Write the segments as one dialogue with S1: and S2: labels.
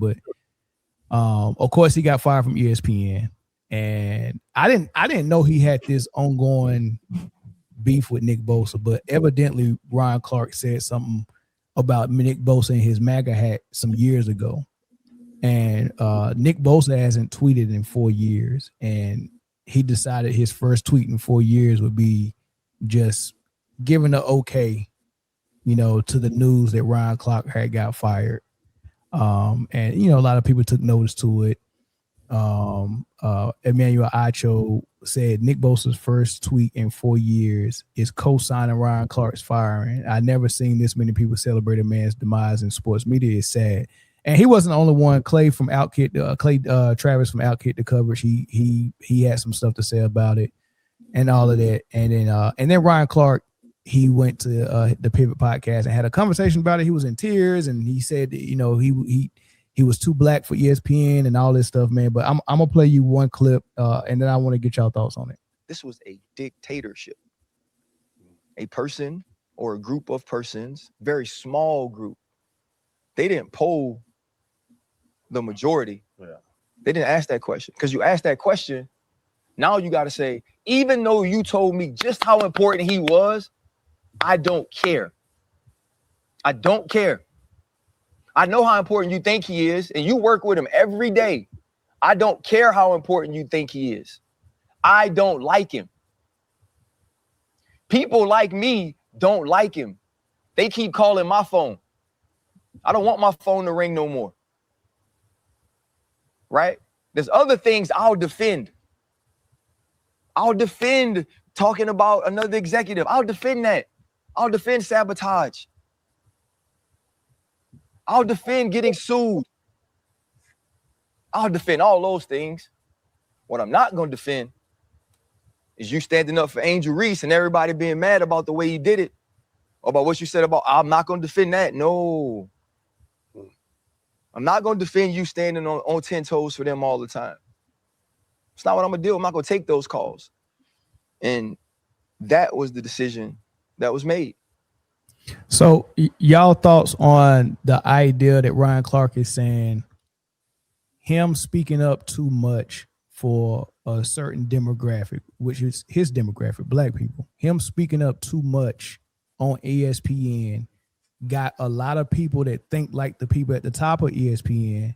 S1: But of course, he got fired from ESPN, and I didn't know he had this ongoing beef with Nick Bosa, but evidently Ryan Clark said something about Nick Bosa and his MAGA hat some years ago, and Nick Bosa hasn't tweeted in 4 years, and he decided his first tweet in 4 years would be just giving the okay, to the news that Ryan Clark had got fired. And a lot of people took notice to it. Emmanuel Acho said Nick Bosa's first tweet in 4 years is co-signing Ryan Clark's firing. I never seen this many people celebrate a man's demise in sports media. It's sad. And he wasn't the only one. Travis from Outkick the coverage. He had some stuff to say about it and all of that. And then Ryan Clark, he went to the Pivot podcast and had a conversation about it. He was in tears and he said that, he was too black for ESPN and all this stuff, man. But I'm gonna play you one clip and then I want to get y'all thoughts on it.
S2: This was a dictatorship. A person or a group of persons, very small group. They didn't poll the majority. Yeah. They didn't ask that question. Because you asked that question, now you got to say, even though you told me just how important he was, I don't care. I don't care. I know how important you think he is, and you work with him every day. I don't care how important you think he is. I don't like him. People like me don't like him. They keep calling my phone. I don't want my phone to ring no more. Right? There's other things I'll defend. I'll defend talking about another executive. I'll defend that. I'll defend sabotage. I'll defend getting sued. I'll defend all those things. What I'm not going to defend is you standing up for Angel Reese and everybody being mad about the way you did it, or about what you said about, I'm not going to defend that. No. I'm not going to defend you standing on 10 toes for them all the time. It's not what I'm going to do. I'm not going to take those calls. And that was the decision that was made.
S1: So y'all thoughts on the idea that Ryan Clark is saying him speaking up too much for a certain demographic, which is his demographic, black people, him speaking up too much on ESPN got a lot of people that think like the people at the top of ESPN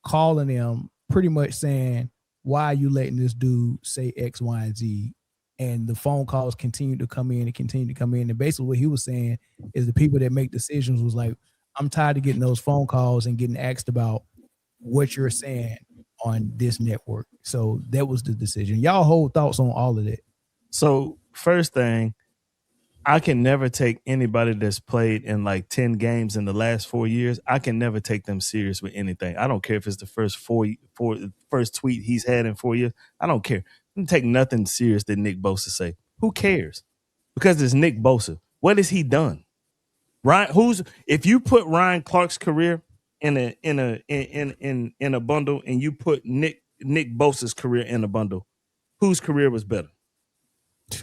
S1: calling them pretty much saying, why are you letting this dude say X, Y, and Z? And the phone calls continue to come in and continue to come in. And basically what he was saying is the people that make decisions was like, I'm tired of getting those phone calls and getting asked about what you're saying on this network. So that was the decision. Y'all hold thoughts on all of that.
S3: So first thing, I can never take anybody that's played in like 10 games in the last 4 years. I can never take them serious with anything. I don't care if it's the first tweet he's had in 4 years. I don't care. I don't take nothing serious that Nick Bosa say. Who cares? Because it's Nick Bosa. What has he done? If you put Ryan Clark's career in a bundle and you put Nick Bosa's career in a bundle, whose career was better?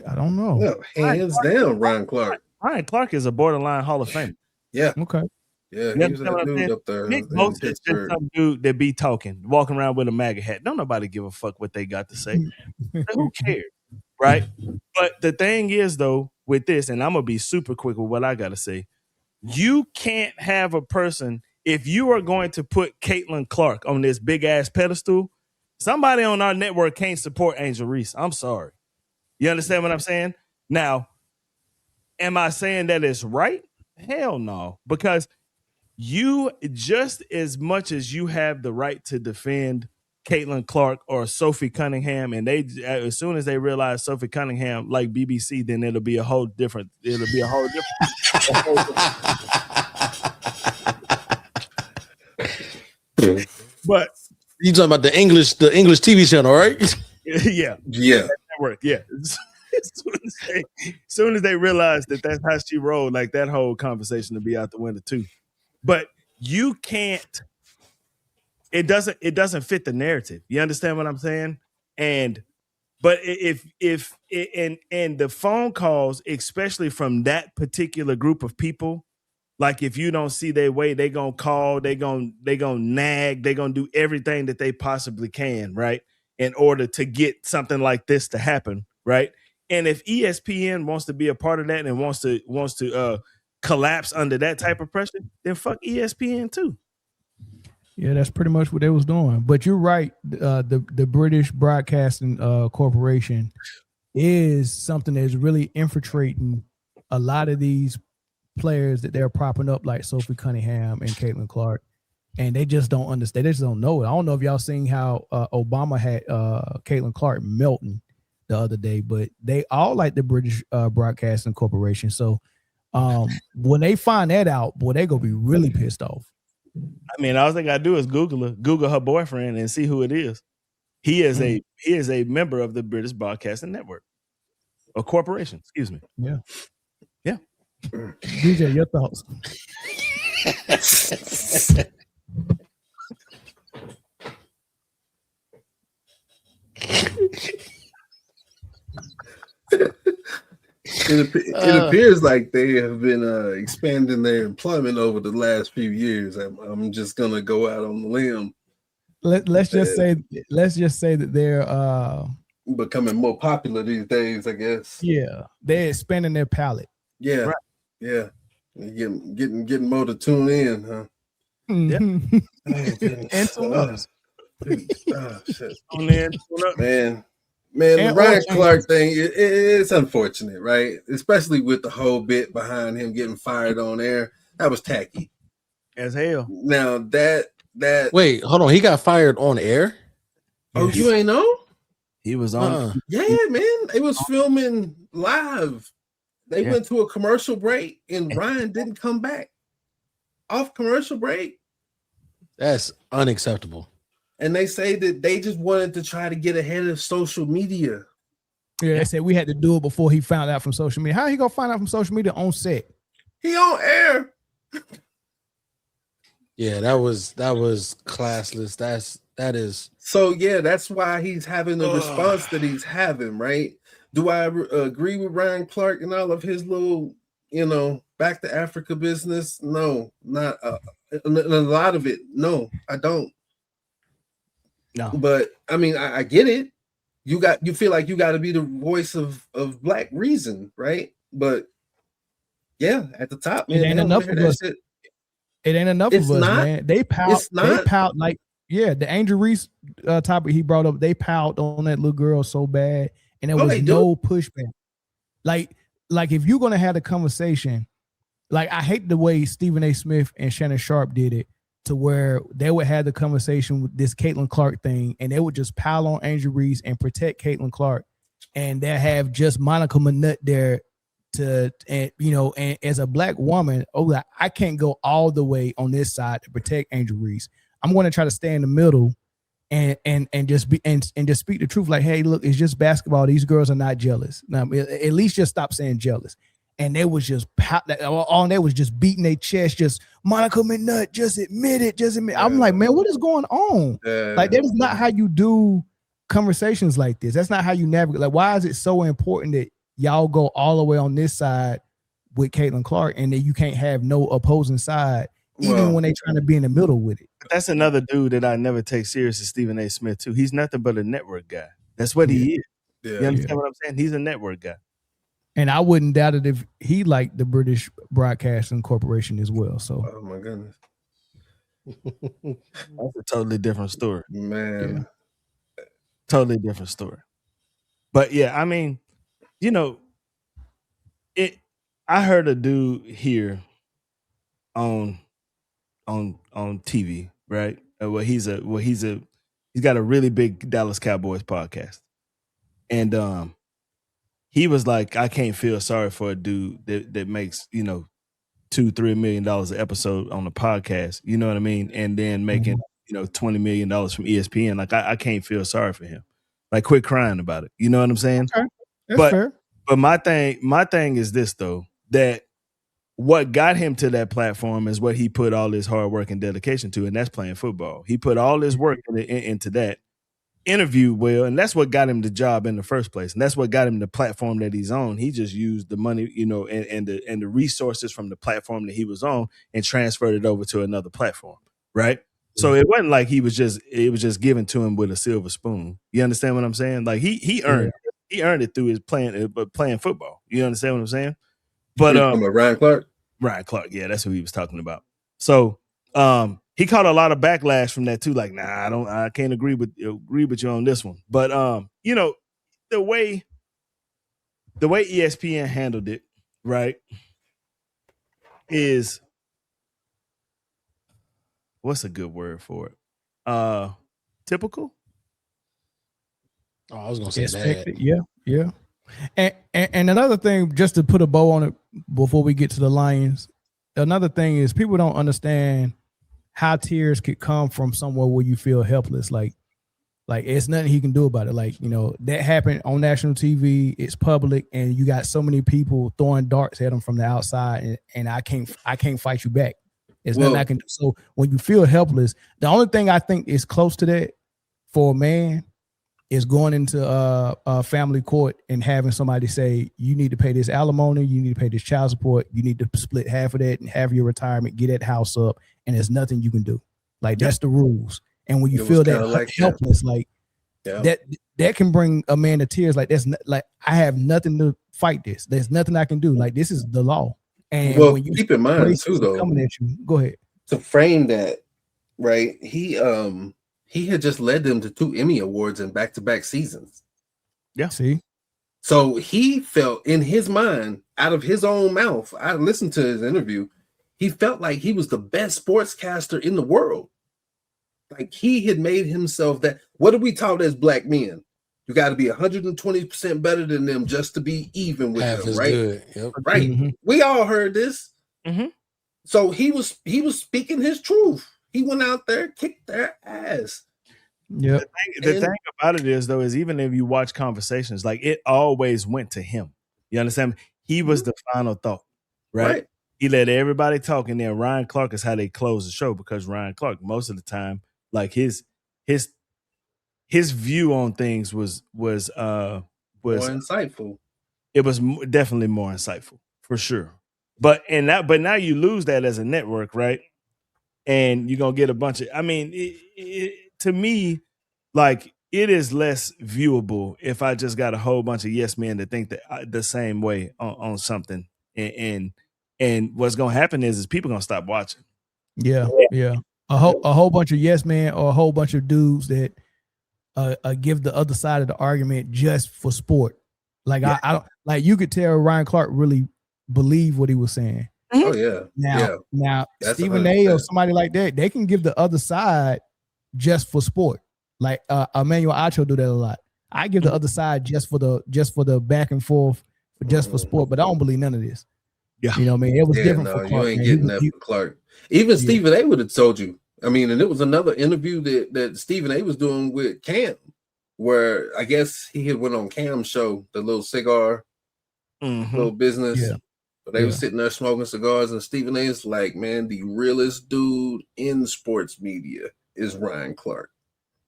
S1: I don't know.
S4: No, hands down, Ryan Clark.
S3: Ryan Clark is a borderline Hall of Famer.
S4: Yeah.
S1: Okay.
S4: Yeah, he was that dude up there.
S3: Nick Bosa is just some dude that be walking around with a MAGA hat. Don't nobody give a fuck what they got to say. Who cares? Right? But the thing is, though, with this, and I'm going to be super quick with what I got to say, you can't have a person, if you are going to put Caitlin Clark on this big-ass pedestal, somebody on our network can't support Angel Reese. I'm sorry. You understand what I'm saying? Now, am I saying that it's right? Hell no. Because you, just as much as you have the right to defend Caitlin Clark or Sophie Cunningham, and they, as soon as they realize Sophie Cunningham like BBC, then it'll be a whole different. But
S5: you talking about the English TV channel, right?
S3: Yeah. Network, yeah. As soon as they realize that that's how she rolled, like that whole conversation to be out the window too. But you can't. It doesn't fit the narrative. You understand what I'm saying? But if the phone calls, especially from that particular group of people, Like if you don't see their way, they gonna call, they gonna nag, they gonna do everything that they possibly can, right? In order to get something like this to happen, right? And if ESPN wants to be a part of that and wants to collapse under that type of pressure, then fuck ESPN too.
S1: Yeah, that's pretty much what they was doing. But you're right. The British Broadcasting Corporation is something that's really infiltrating a lot of these players that they're propping up, like Sophie Cunningham and Caitlin Clark, and they just don't understand. They just don't know it. I don't know if y'all seen how Obama had Caitlin Clark melting the other day, but they all like the British Broadcasting Corporation. So when they find that out, boy, they gonna be really pissed off.
S3: I mean, all they gotta do is Google her boyfriend and see who it is. He is a member of the British Broadcasting Network, a corporation. Excuse me.
S1: Yeah.
S3: DJ,
S1: your thoughts?
S4: It appears like they have been expanding their employment over the last few years. I'm just gonna go out on the limb.
S1: Let's just say that they're
S4: becoming more popular these days, I guess.
S1: Yeah, they're expanding their palette.
S4: Yeah, right. Yeah, getting more to tune in, huh?
S1: Mm-hmm.
S4: Yeah.
S1: And tune us.
S4: Man, the Ryan Clark thing, it's unfortunate, right? Especially with the whole bit behind him getting fired on air. That was tacky
S3: as hell.
S4: Now that
S5: wait, hold on, he got fired on air?
S4: Oh, yes. You ain't know?
S3: He was on.
S4: Yeah, man, it was filming live. They went to a commercial break, and Ryan didn't come back off commercial break.
S5: That's unacceptable.
S4: And they say that they just wanted to try to get ahead of social media.
S1: Yeah, they said we had to do it before he found out from social media. How he gonna find out from social media on set?
S4: He on air.
S5: Yeah, that was classless. That is.
S4: So yeah, that's why he's having the response that he's having, right? Do I agree with Ryan Clark and all of his little, back to Africa business? No, not a lot of it. No, I don't.
S3: No,
S4: but I mean, I get it. You feel like you got to be the voice of Black reason, right? But yeah, at the top, man,
S1: it ain't enough of us. It ain't enough of us, man. They pout like the Angel Reese topic he brought up. They pout on that little girl so bad, and there was no pushback. Like if you're gonna have a conversation, like I hate the way Stephen A. Smith and Shannon Sharp did it, to where they would have the conversation with this Caitlin Clark thing, and they would just pile on Angel Reese and protect Caitlin Clark, and they have just Monica Manut there and as a Black woman, I can't go all the way on this side to protect Angel Reese. I'm going to try to stay in the middle and just speak the truth. Like, hey, look, it's just basketball. These girls are not jealous. Now, at least just stop saying jealous. And they was just they was just beating their chest, just Monica Manut, just admit it. I'm like, man, what is going on? Like, that is not how you do conversations like this. That's not how you navigate. Like, why is it so important that y'all go all the way on this side with Caitlin Clark, and then you can't have no opposing side, even when they trying to be in the middle with it?
S3: But that's another dude that I never take serious, is Stephen A. Smith too. He's nothing but a network guy. That's what he is. Yeah, you understand what I'm saying? He's a network guy.
S1: And I wouldn't doubt it if he liked the British Broadcasting Corporation as well. So,
S4: oh my goodness,
S3: that's a totally different story,
S4: man.
S3: Yeah. Totally different story. But yeah, I mean, I heard a dude here on TV, right? He's got a really big Dallas Cowboys podcast, and he was like, I can't feel sorry for a dude that makes, $2-3 million an episode on the podcast, you know what I mean? And then making, $20 million from ESPN. Like, I can't feel sorry for him. Like, quit crying about it. You know what I'm saying?
S1: Okay. That's fair.
S3: But my thing is this, though, that what got him to that platform is what he put all his hard work and dedication to, and that's playing football. He put all his work into that. interviewed well, and that's what got him the job in the first place, and that's what got him the platform that he's on. He just used the money, and the resources from the platform that he was on and transferred it over to another platform, right? So it wasn't like it was just given to him with a silver spoon. You understand what I'm saying? Like he earned it through his playing football. You understand what I'm saying? But
S4: Ryan Clark?
S3: Ryan Clark, yeah, that's who he was talking about. So he caught a lot of backlash from that too. Like, nah, I can't agree with you on this one. But the way ESPN handled it, right, is what's a good word for it? Typical.
S5: Oh, I was gonna say
S1: Expected.
S5: that.
S1: Yeah. And another thing, just to put a bow on it before we get to the Lions, another thing is people don't understand how tears could come from somewhere where you feel helpless. Like it's nothing he can do about it. Like, that happened on national TV. It's public, and you got so many people throwing darts at him from the outside, and I can't fight you back. There's nothing I can do. So when you feel helpless, the only thing I think is close to that for a man is going into a family court and having somebody say, you need to pay this alimony, you need to pay this child support, you need to split half of that and have your retirement, get that house up, and there's nothing you can do. Like, that's the rules. And when you feel that helpless, that can bring a man to tears. Like, that's like, I have nothing to fight this. There's nothing I can do. Like, this is the law. And when you
S4: keep in mind too, though,
S1: coming at you, go ahead.
S4: To frame that, right? He had just led them to 2 Emmy Awards in back-to-back seasons.
S1: Yeah. See?
S4: So he felt in his mind, out of his own mouth, I listened to his interview, he felt like he was the best sportscaster in the world. Like, he had made himself that. What are we taught as black men? You got to be 120% better than them just to be even with them, right?
S5: Good. Yep.
S4: Right. Mm-hmm. We all heard this.
S3: Mm-hmm.
S4: So he was speaking his truth. He went out there, kicked their ass.
S1: Yeah.
S3: The thing about it is, though, is even if you watch conversations, like, it always went to him. You understand? He was the final thought, right? He let everybody talk, and then Ryan Clark is how they close the show, because Ryan Clark, most of the time, like, his view on things was more
S4: insightful.
S3: It was definitely more insightful, for sure. But now you lose that as a network, right? And you're gonna get a bunch of. I mean, to me, like, it is less viewable if I just got a whole bunch of yes men that think that the same way on something, and what's gonna happen is people gonna stop watching.
S1: Yeah. A whole bunch of yes men, or a whole bunch of dudes that give the other side of the argument just for sport. Like, I don't, like, you could tell Ryan Clark really believed what he was saying.
S4: Oh yeah.
S1: Now Stephen A. or somebody like that, they can give the other side just for sport. Like Emmanuel Acho do that a lot. I give the other side just for the back and forth, just for sport, but I don't believe none of this.
S3: Yeah.
S1: You know what I mean? It was different for Clark.
S4: You ain't getting that for Clark. Even Stephen A. would have told you. I mean, and it was another interview that Stephen A. was doing with Cam, where I guess he had went on Cam's show, the little cigar, little business. Yeah. But they were sitting there smoking cigars, and Stephen A. is like, man, the realest dude in sports media is Ryan Clark.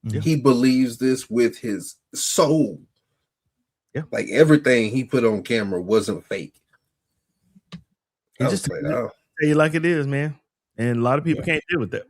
S4: Yeah. He believes this with his soul. Yeah. Like, everything he put on camera wasn't fake.
S3: He just tell you like it is, man. And a lot of people can't deal with that.